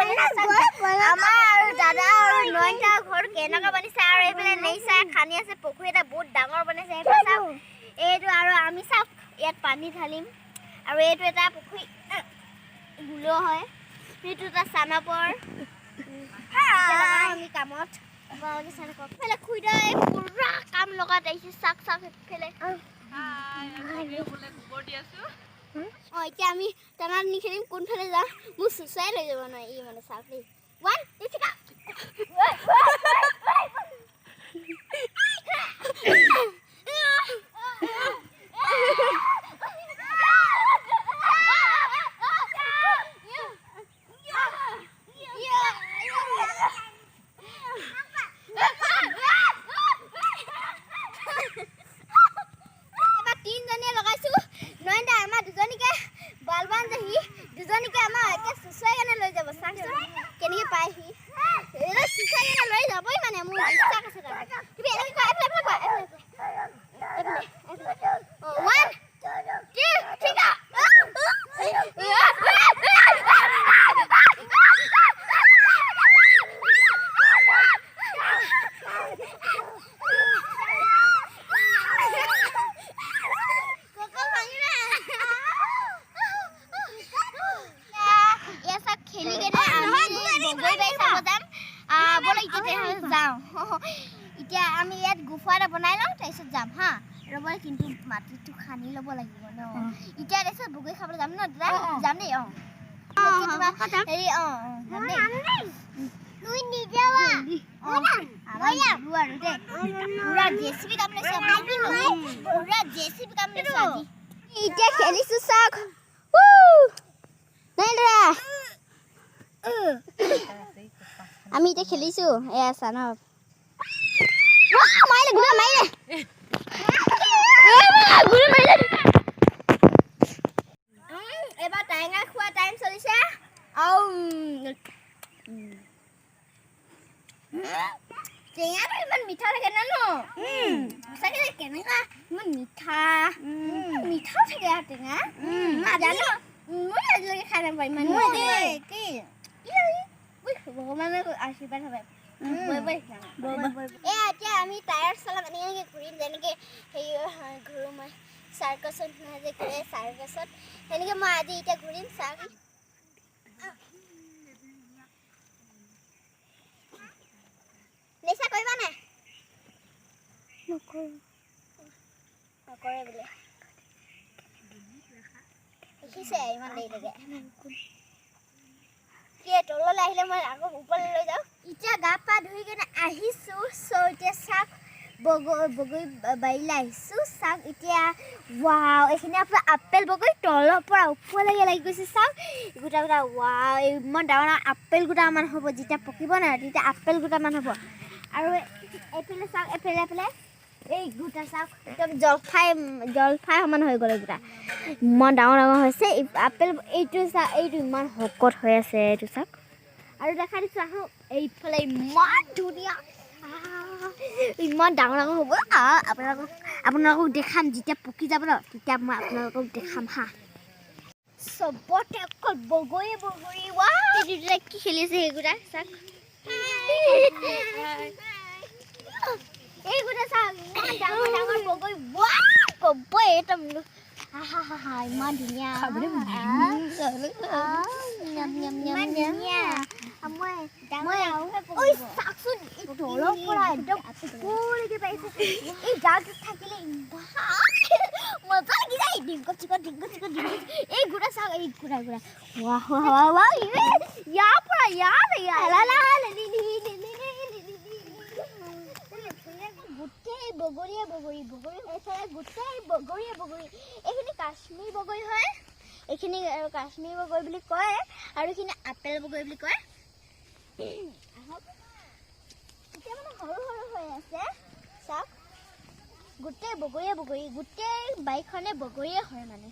আমাৰ আৰু দাদা আৰু নয়নতা ঘৰ কেনেকুৱা বনিছে আৰু এইফালে নেইছা খানি আছে পুখুৰী এটা বহুত ডাঙৰ বনাইছে এইটো আৰু আমি চাওক ইয়াত পানী ঢালিম আৰু এইটো এটা পুখুৰী গুলো হয় সেইটো এটা চানাপৰ আমি কামত ফেলে খুইদাই পুৰা কাম লগাত আহিছে চাক চাক ফেলে এতিয়া আমি টানা নি খেলিম কোনফালে যাম মোক চুচাই লৈ যাব নহয় ই মানে চাওক দেই ওৱান এতিয়া আমি ইয়াত গুফা এটা বনাই লওঁ তাৰপিছত যাম হা ৰ'ব কিন্তু মাটিটো খানি ল'ব লাগিব ন এতিয়া তাৰপিছত বগৰী খাবলৈ যাম ন দাদা যাম দেই হেৰি তুই নিজে এতিয়া খেলিছো চাওক আমি এতিয়া খেলিছো এয়া চা ন এবাৰ টেঙা খোৱা টাইম চলিছে টেঙাটো ইমান মিঠা থাকে ন সঁচাকে কেনেকুৱা ইমান মিঠা মিঠাও থাকে টেঙা জানো মই আজিলৈকে খাই নাপাওঁ ইমান ভগৱানৰ আশীৰ্বাদ হবে এতিয়া আমি টায়াৰ চলাম এনেকৈ ঘূৰিম যেনেকৈ হেৰি ঘূৰোঁ মই চাৰ্কাছত নহয় যে ঘূৰে চাৰ্কাছত সেনেকৈ মই আজি এতিয়া ঘূৰিম চাৰ্ক নিচা কৰিবা নাই নকৰে বোলে দেখিছে ইমান দেৰিলৈকে তললৈ আহিলে মই আকৌ ওপৰলৈ লৈ যাওঁ এতিয়া গা পা ধুই কিনে আহিছোঁ এতিয়া চাওক বগৰী বাৰীলৈ আহিছোঁ চাওক এতিয়া ৱাও এইখিনি আপোনাৰ আপেল বগৰী তলৰ পৰা ওপৰলৈকে লাগি গৈছে চাওক গোটা গোটা ৱাও ইমান ডাঙৰ ডাঙৰ আপেল গোটামান হ'ব যেতিয়া পকিব নাই তেতিয়া আপেল গোটামান হ'ব আৰু এইফালে চাওক এইফালে এই গোটা চাওক একদম জলফাই সমান হৈ গ'ল গোটা ইমান ডাঙৰ ডাঙৰ হৈছে আপেল এইটো চাওক এইটো ইমান শকত হৈ আছে এইটো চাওক আৰু দেখা দিছোঁ আহক এইফালে ইমান ধুনীয়া ইমান ডাঙৰ ডাঙৰ হ'ব আপোনালোকক দেখাম যেতিয়া পকি যাব ন তেতিয়া মই আপোনালোকক দেখাম হা চবতে অকল বগৰী কি খেলি আছে সেইগোটা চাওক এইগোটা চাওক ইমান ডাঙৰ ডাঙৰ বগৰী কবই একদম ইমান ধুনীয়া তলৰ পৰা একদম ওপৰলৈকে পাইছে এই গাঁৱটোত থাকিলে মজা লাগি যায় ডিংকত চিকত এই গোটা চাওক এই গোটা ইয়াৰ পৰা গোটেই বগৰীয়ে এইফালে গোটেই বগৰীয়ে এইখিনি কাশ্মীৰ বগৰী হয় এইখিনি কাশ্মীৰ বগৰী বুলি কয় আৰু এইখিনি আপেল বগৰী বুলি কয় এতিয়া মানে সৰু হৈ আছে চাওক গোটেই বগৰীয়ে গোটেই বাৰীখনে বগৰীয়ে হয় মানে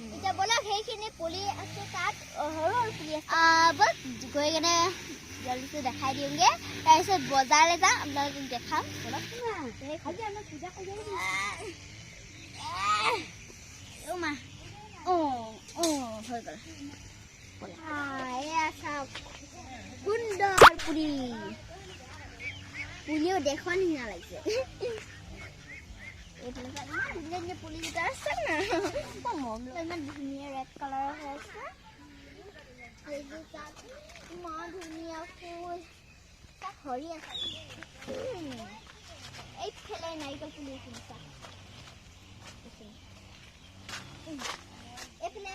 এতিয়া বলক সেইখিনি পুলি আছে তাত সৰু পুলি আছে বল গৈ কেনে জলদি দেখাই দিওঁগে তাৰপিছত বজাৰলৈ যাম আপোনালোকক দেখাম বলক পূজা কৰি হৈ গ'ল এয়া চাওক পুলি পুলিও দেখোন নিচিনা লাগিছে এইফালে ইমান ধুনীয়া ধুনীয়া পুলি দুটা আছে না ইমান ধুনীয়া ৰেড কালাৰৰ হৈ আছে ইমান ধুনীয়া ফুল তাত হৰি আছে এইফালে নাৰিকল পুলি এইফালে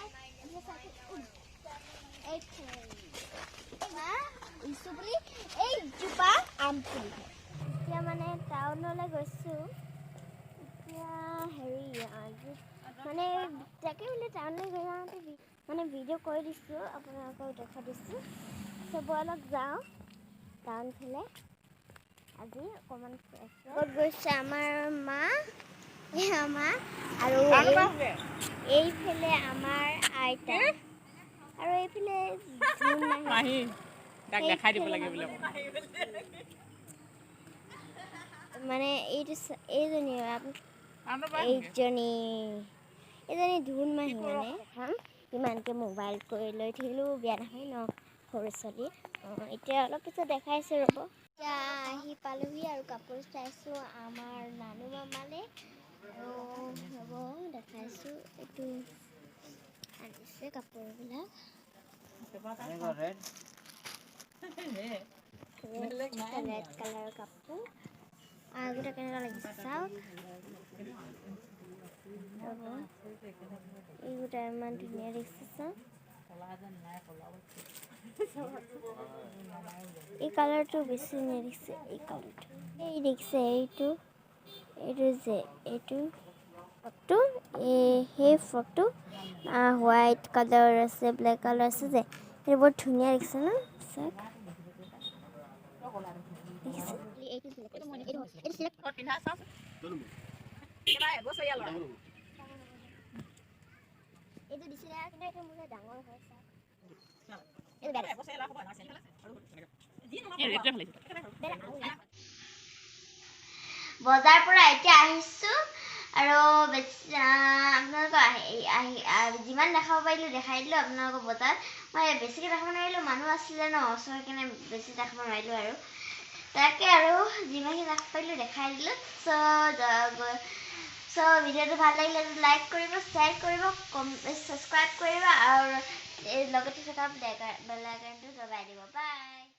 এইজোপা আম পুলি এতিয়া মানে টাউনলৈ গৈছোঁ এতিয়া হেৰি আজি মানে তাকে বোলে টাউনলৈ গৈ যাওঁতে মানে ভিডিঅ' কৰি দিছোঁ আপোনালোকক দেখা দিছোঁ চব অলপ যাওঁ টাউন ফালে আজি অকণমান ক'ত গৈছে আমাৰ মা আৰু এইফালে আমাৰ আইতা আৰু এইফালে মাহী তাক দেখাই দিব লাগে বোলে মানে এইজনী ধুন মাহী মানে ইমানকৈ মোবাইল কৰি লৈ থাকিলেও বেয়া নহয় ন সৰু ছোৱালী এতিয়া অলপ পিছত দেখাইছোঁ ৰ'ব এতিয়া আহি পালোহি আৰু কাপোৰ চাইছোঁ আমাৰ নানু মামালে আৰু ৰ'ব দেখাইছোঁ এইটো আনিছে কাপোৰবিলাক ৰেড কালাৰৰ কাপোৰ আগতে কেনেকুৱা লাগিছে চাওক এইকেইটা ইমান ধুনীয়া দেখিছে চাওক এই কালাৰটো বেছি ধুনীয়া দেখিছে এই কালাৰটো এই দেখিছে এইটো ফ্ৰকটো সেই ফ্ৰকটো হোৱাইট কালাৰ আছে ব্লেক কালাৰ আছে যে সেইটো বৰ ধুনীয়া দেখিছে ন চাওক এইটো দিছিলে কিন্তু এইটো মোলে ডাঙৰ হয় চাওক বজাৰ পৰা এতিয়া আহিছোঁ আৰু আপোনালোকক যিমান দেখাব পাৰিলোঁ দেখাই দিলোঁ আপোনালোকক বজাৰত মই বেছিকৈ দেখাব নোৱাৰিলোঁ মানুহ আছিলে ন ওচৰৰ কাৰণে বেছি দেখাব নোৱাৰিলোঁ আৰু তাকে আৰু যিমানখিনি দেখাব পাৰিলোঁ দেখাই দিলোঁ চ' ভিডিঅ'টো ভাল লাগিলে লাইক কৰিব শ্বেয়াৰ কৰিব ছাবস্ক্ৰাইব কৰিব আৰু লগতে থকা বেল আইকনটো দবাই দিব বাই